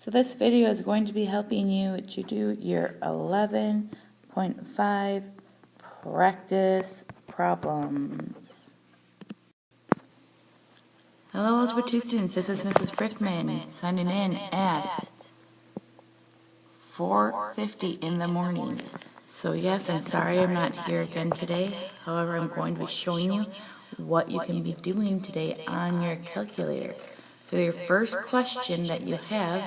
So this video is going to be helping you to do your 11.5 practice problems. Hello Algebra 2 students, this is Mrs. Frickman signing in at 4:50 in the morning. So yes, I'm sorry I'm not here again today. However, I'm going to be showing you what you can be doing today on your calculator. So your first question that you have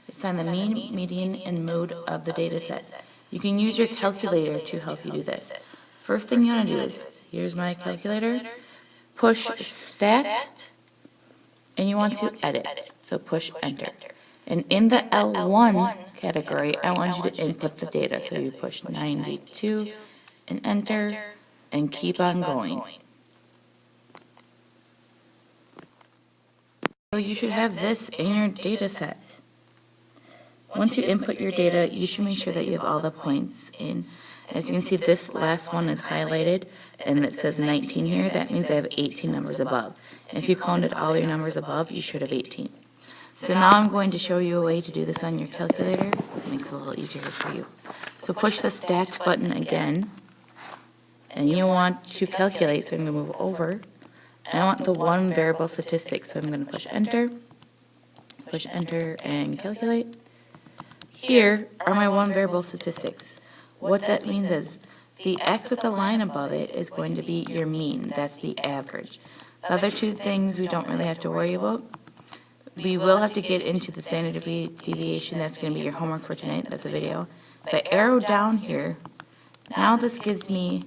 is find the mean, median, and mode of the data set. You can use your calculator to help you do this. First thing you want to do is, here's my calculator, push stat, and you want to edit. So push enter. And in the L1 category, I want you to input the data. So you push 92 and enter and keep on going. So you should have this in your data set. Once you input your data, you should make sure that you have all the points in. As you can see, this last one is highlighted and it says 19 here. That means I have 18 numbers above. If you counted all your numbers above, you should have 18. So now I'm going to show you a way to do this on your calculator. It makes it a little easier for you. So push the stat button again, and you want to calculate, so I'm going to move over. And I want the one variable statistic, so I'm going to push enter, and calculate. Here are my one variable statistics. What that means is the x with the line above it is going to be your mean. That's the average. The other two things we don't really have to worry about. We will have to get into the standard deviation. That's going to be your homework for tonight. That's a video. If I arrow down here, now this gives me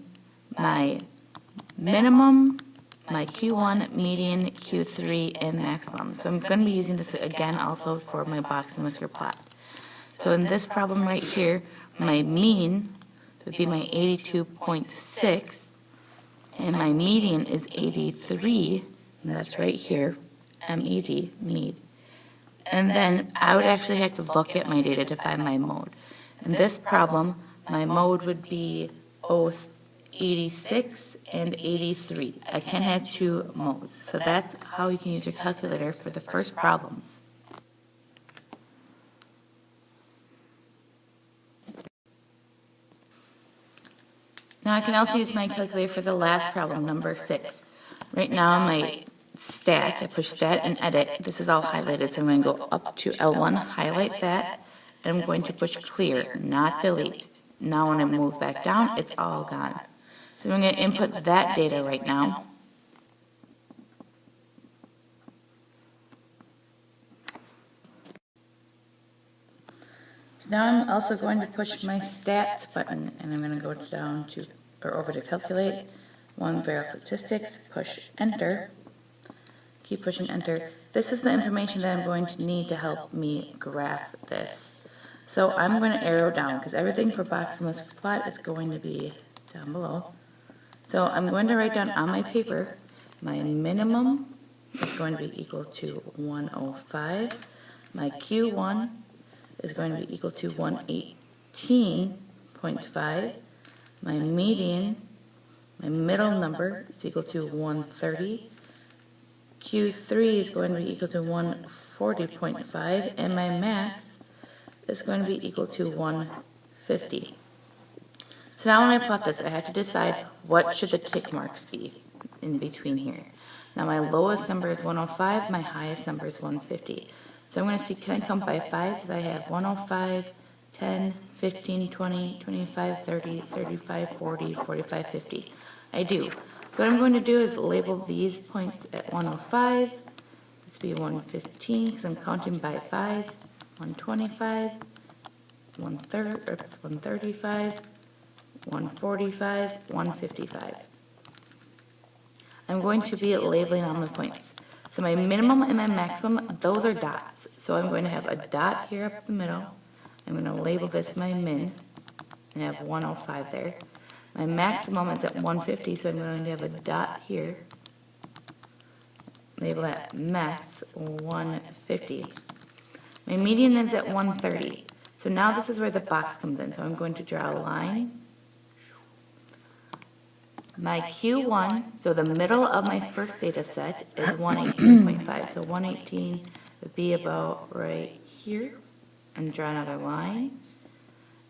my minimum, my Q1, median, Q3, and maximum. So I'm going to be using this again also for my box and whisker plot. So in this problem right here, my mean would be my 82.6, and my median is 83, and that's right here, MED, MED. And then I would actually have to look at my data to find my mode. In this problem, my mode would be both 86 and 83. I can have two modes. So that's how you can use your calculator for the first problems. Now I can also use my calculator for the last problem, number 6. Right now my stat, I push stat and edit. This is all highlighted, so I'm going to go up to L1, highlight that, and I'm going to push clear, not delete. Now when I move back down, it's all gone. So I'm going to input that data right now. So now I'm also going to push my stats button, and I'm going to go down to, or over to calculate, one variable statistics, push enter, keep pushing enter. This is the information that I'm going to need to help me graph this. So I'm going to arrow down, because everything for box and whisker plot is going to be down below. So I'm going to write down on my paper, my minimum is going to be equal to 105, my Q1 is going to be equal to 118.5. My median, my middle number is equal to 130. Q3 is going to be equal to 140.5. And my max is going to be equal to 150. So now when I plot this, I have to decide what should the tick marks be in between here. Now my lowest number is 105, my highest number is 150. So I'm going to see, can I count by 5? So I have 105, 10, 15, 20, 25, 30, 35, 40, 45, 50. I do. So what I'm going to do is label these points at 105. This would be 115 because I'm counting by 5s. 125, 135, 145, 155. I'm going to be labeling all my points. So my minimum and my maximum, those are dots. So I'm going to have a dot here up the middle. I'm going to label this my min, and have 105 there. My maximum is at 150, so I'm going to have a dot here. Label that max 150. My median is at 130. So now this is where the box comes in. So I'm going to draw a line. My Q1, so the middle of my first data set is 118.5. So 118 would be about right here. and draw another line.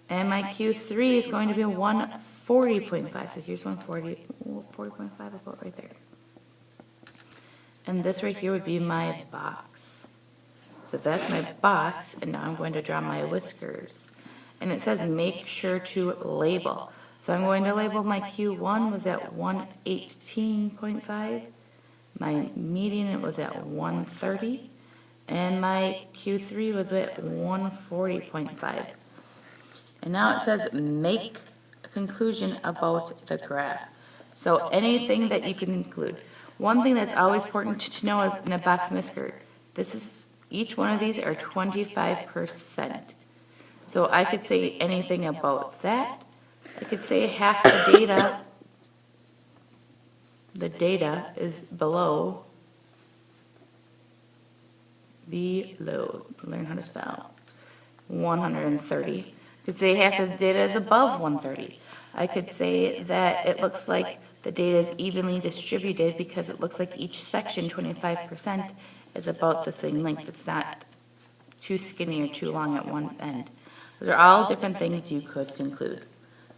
And my Q3 is going to be 140.5. So here's 40.5, about right there. And this right here would be my box. So that's my box, and now I'm going to draw my whiskers. And it says make sure to label. So I'm going to label my Q1 was at 118.5. My median was at 130. And my Q3 was at 140.5. And now it says make a conclusion about the graph. So anything that you can include. One thing that's always important to know in a box whisker, each one of these are 25%. So I could say anything about that. I could say half the data is below, learn how to spell, 130. I could say half the data is above 130. I could say that it looks like the data is evenly distributed because it looks like each section, 25%, is about the same length. It's not too skinny or too long at one end. Those are all different things you could conclude.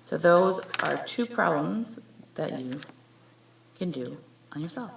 So those are 2 problems that you can do on yourself.